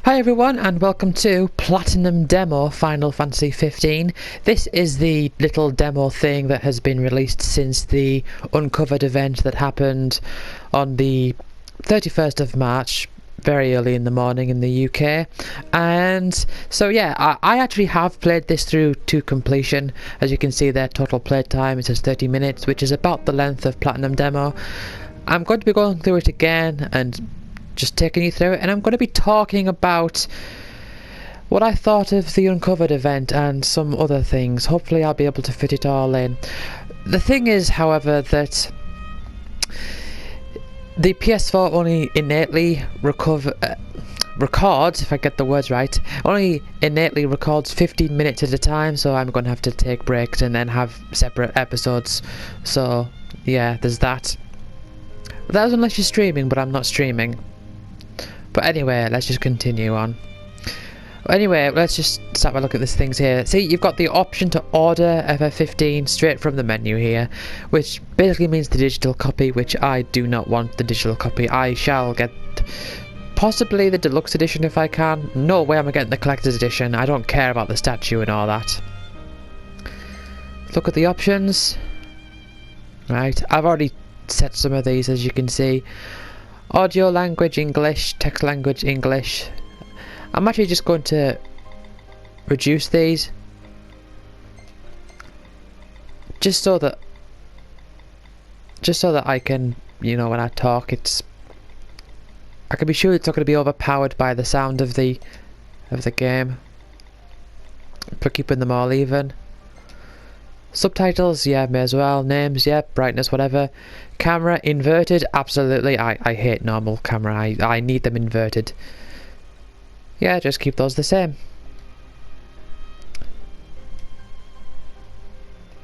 Hi everyone and welcome to Platinum Demo Final Fantasy 15. This is the little demo thing that has been released since the Uncovered event that happened on the 31st of March, very early in the morning in the UK. And so yeah, I actually have played this through to completion. As you can see there, total play time, it says 30 minutes, which is about the length of Platinum Demo. I'm going to be going through it again and just taking you through it, and I'm going to be talking about what I thought of the Uncovered event and some other things. Hopefully I'll be able to fit it all in. The thing is, however, that the PS4 only innately records, if I get the words right, only innately records 15 minutes at a time, so I'm going to have to take breaks and then have separate episodes. So yeah, there's that. That was unless you're streaming, but I'm not streaming. But anyway, let's just continue on. Anyway, let's just start by looking at these things here. See, you've got the option to order FF15 straight from the menu here, which basically means the digital copy, which I do not want the digital copy. I shall get possibly the deluxe edition if I can. No way am I getting the collector's edition. I don't care about the statue and all that. Look at the options. Right, I've already set some of these, as you can see. Audio language English, text language English. I'm actually just going to reduce these just so that I can, you know, when I talk, I can be sure it's not going to be overpowered by the sound of the game. For keeping them all even. Subtitles, yeah, may as well. Names, yeah. Brightness, whatever. Camera, inverted, absolutely. I hate normal camera. I need them inverted. Yeah, just keep those the same.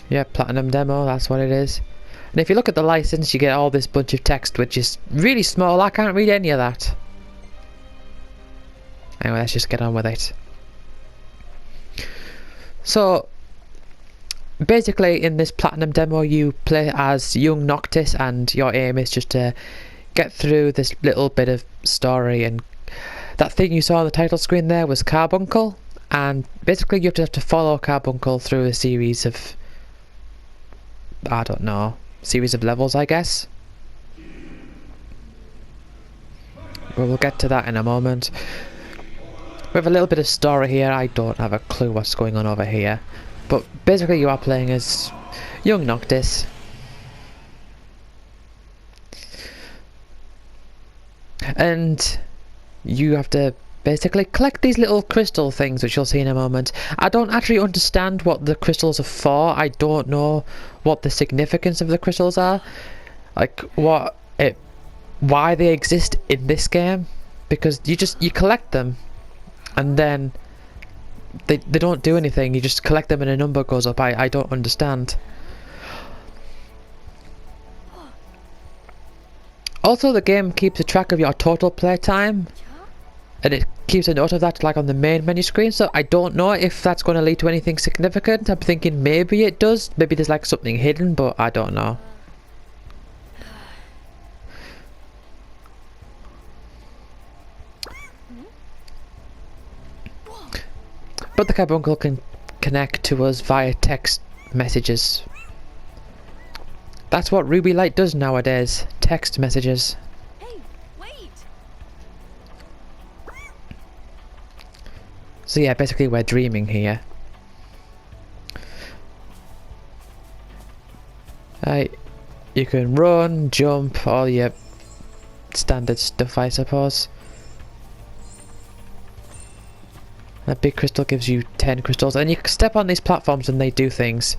Yeah, Platinum Demo, that's what it is. And if you look at the license, you get all this bunch of text, which is really small. I can't read any of that. Anyway, let's just get on with it. So, basically, in this Platinum Demo, you play as young Noctis, and your aim is just to get through this little bit of story. And that thing you saw on the title screen there was Carbuncle, and basically you have to follow Carbuncle through a series of, I don't know, series of levels, I guess. But we'll get to that in a moment. We have a little bit of story here. I don't have a clue what's going on over here. But basically you are playing as young Noctis. And you have to basically collect these little crystal things, which you'll see in a moment. I don't actually understand what the crystals are for. I don't know what the significance of the crystals are. Like, why they exist in this game. Because you collect them and then they don't do anything. You just collect them and a number goes up. I don't understand. Also, the game keeps a track of your total play time, and it keeps a note of that, like on the main menu screen. So I don't know if that's going to lead to anything significant. I'm thinking maybe it does. Maybe there's like something hidden, but I don't know. But the Carbuncle can connect to us via text messages. That's what Ruby Light does nowadays. Text messages. Hey, wait. So yeah, basically we're dreaming here. You can run, jump, all your standard stuff, I suppose. That big crystal gives you 10 crystals, and you can step on these platforms and they do things.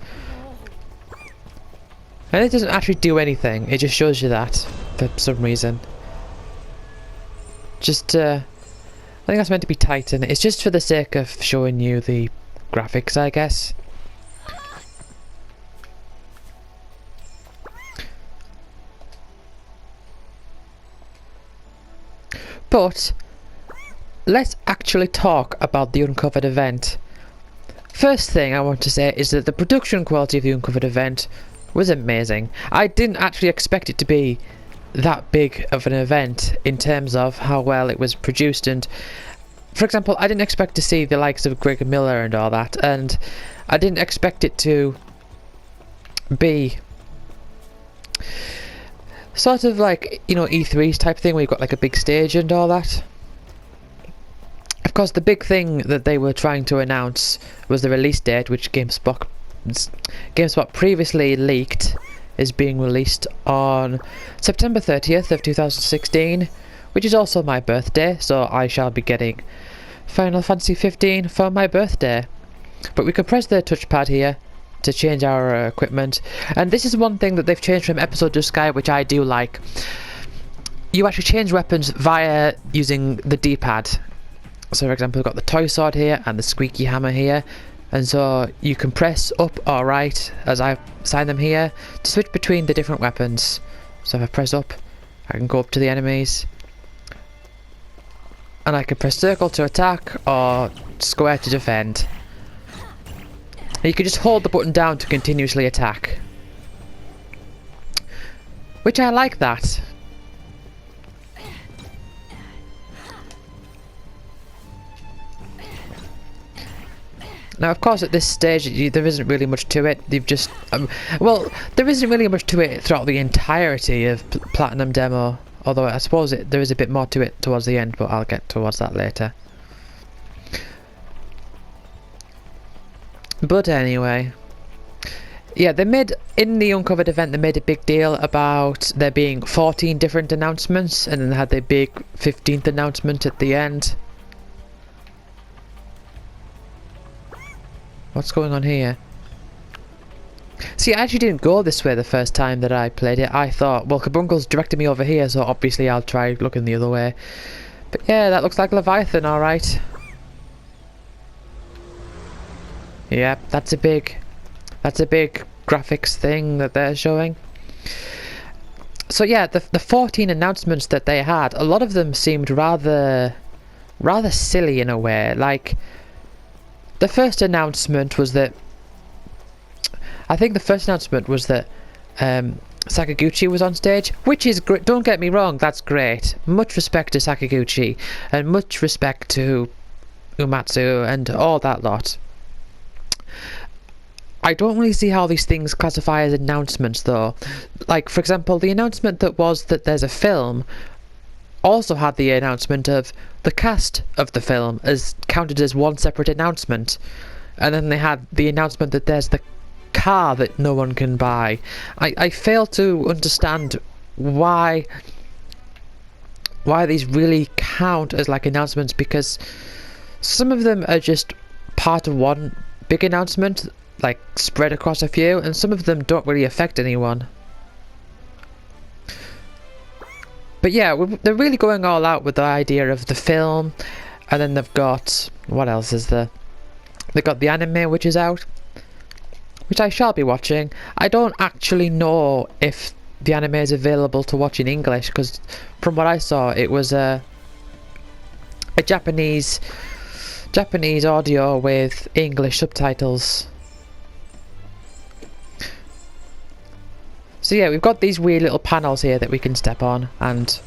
And it doesn't actually do anything, it just shows you that, for some reason. Just, I think that's meant to be Titan. It's just for the sake of showing you the graphics, I guess. But let's actually talk about the Uncovered event. First thing I want to say is that the production quality of the Uncovered event was amazing. I didn't actually expect it to be that big of an event in terms of how well it was produced, and for example, I didn't expect to see the likes of Greg Miller and all that, and I didn't expect it to be sort of like, you know, E3's type thing where you've got like a big stage and all that. Of course, the big thing that they were trying to announce was the release date, which GameSpot previously leaked is being released on September 30th of 2016, which is also my birthday, so I shall be getting Final Fantasy 15 for my birthday. But we could press the touchpad here to change our equipment, and this is one thing that they've changed from Episode Disgaea, which I do like. You actually change weapons via using the D-pad. So for example, we've got the toy sword here and the squeaky hammer here, and so you can press up or right, as I've assigned them here, to switch between the different weapons. So if I press up, I can go up to the enemies, and I can press circle to attack or square to defend. And you can just hold the button down to continuously attack, which I like that. Now, of course, at this stage, there isn't really much to it. You've just... well, there isn't really much to it throughout the entirety of Platinum Demo. Although, I suppose there is a bit more to it towards the end, but I'll get towards that later. But anyway... yeah, they made... in the Uncovered event, they made a big deal about there being 14 different announcements, and then they had the big 15th announcement at the end. What's going on here? See, I actually didn't go this way the first time that I played it. I thought, well, Kabunkle's directed me over here, so obviously I'll try looking the other way. But yeah, that looks like Leviathan, alright. Yep, that's a big graphics thing that they're showing. So yeah, the 14 announcements that they had, a lot of them seemed rather silly in a way. Like, the first announcement was that... I think the first announcement was that Sakaguchi was on stage, which is great. Don't get me wrong, that's great. Much respect to Sakaguchi, and much respect to Uematsu and all that lot. I don't really see how these things classify as announcements though. Like, for example, the announcement that was that there's a film also had the announcement of the cast of the film as counted as one separate announcement, and then they had the announcement that there's the car that no one can buy. I fail to understand why these really count as like announcements, because some of them are just part of one big announcement, like spread across a few, and some of them don't really affect anyone. But yeah, they're really going all out with the idea of the film, and then they've got... what else is there? They've got the anime, which is out, which I shall be watching. I don't actually know if the anime is available to watch in English, because from what I saw, it was a Japanese audio with English subtitles. So yeah, we've got these weird little panels here that we can step on and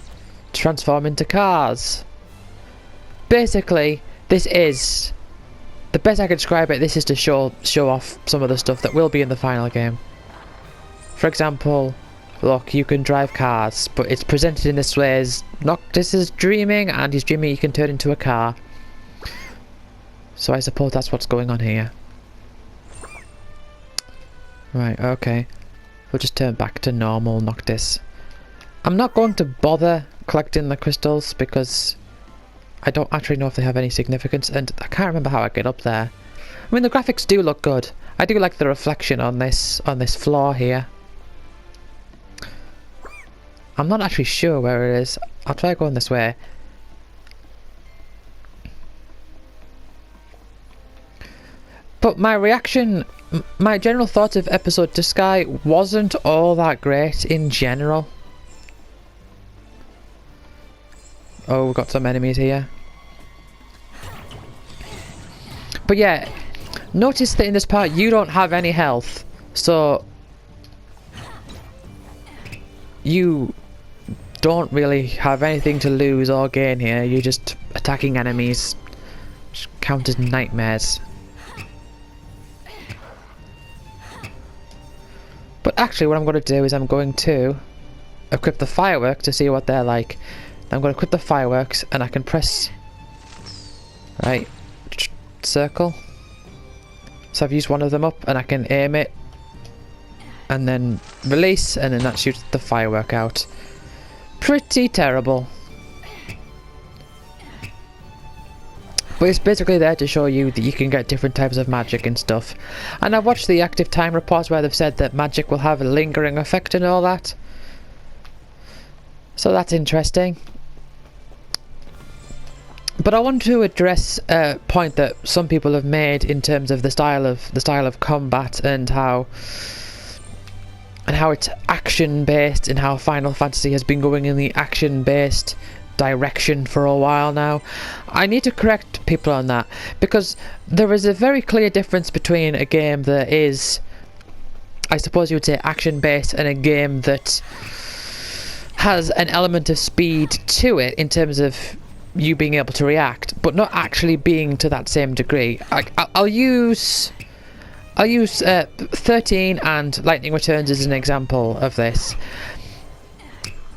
transform into cars. Basically, this is... the best I can describe it, this is to show off some of the stuff that will be in the final game. For example, look, you can drive cars, but it's presented in this way as Noctis is dreaming, and he's dreaming he can turn into a car. So I suppose that's what's going on here. Right, okay. We'll just turn back to normal Noctis. I'm not going to bother collecting the crystals because I don't actually know if they have any significance, and I can't remember how I get up there. I mean, the graphics do look good. I do like the reflection on this floor here. I'm not actually sure where it is. I'll try going this way. But my reaction, my general thoughts of Episode Disgaea wasn't all that great in general. Oh, we've got some enemies here. But yeah, notice that in this part you don't have any health, so you don't really have anything to lose or gain here. You're just attacking enemies count as nightmares. But actually what I'm going to do is I'm going to equip the fireworks to see what they're like. I'm going to equip the fireworks and I can press... Right, circle. So I've used one of them up and I can aim it and then release, and then that shoots the firework out. Pretty terrible. But it's basically there to show you that you can get different types of magic and stuff. And I've watched the active time reports where they've said that magic will have a lingering effect and all that. So that's interesting. But I want to address a point that some people have made in terms of the style of combat and how it's action based, and how Final Fantasy has been going in the action based direction for a while now. I need to correct people on that, because there is a very clear difference between a game that is, I suppose you would say, action based, and a game that has an element of speed to it in terms of you being able to react, but not actually being to that same degree. I'll use 13 and Lightning Returns as an example of this.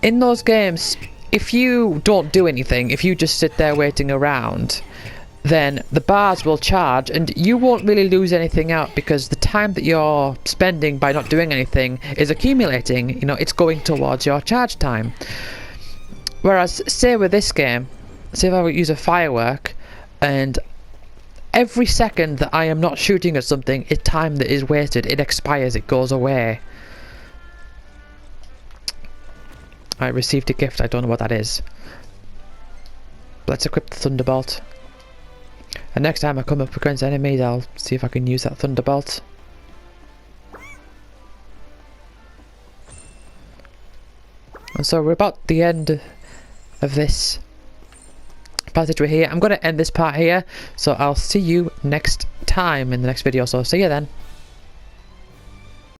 In those games, if you don't do anything, if you just sit there waiting around, then the bars will charge and you won't really lose anything out, because the time that you're spending by not doing anything is accumulating. You know, it's going towards your charge time. Whereas, say with this game, say if I would use a firework, and every second that I am not shooting at something is time that is wasted. It expires, it goes away. I received a gift, I don't know what that is. Let's equip the Thunderbolt. And next time I come up against enemies, I'll see if I can use that Thunderbolt. And so we're about the end of this passage. We're here. I'm going to end this part here, so I'll see you next time in the next video, so see you then.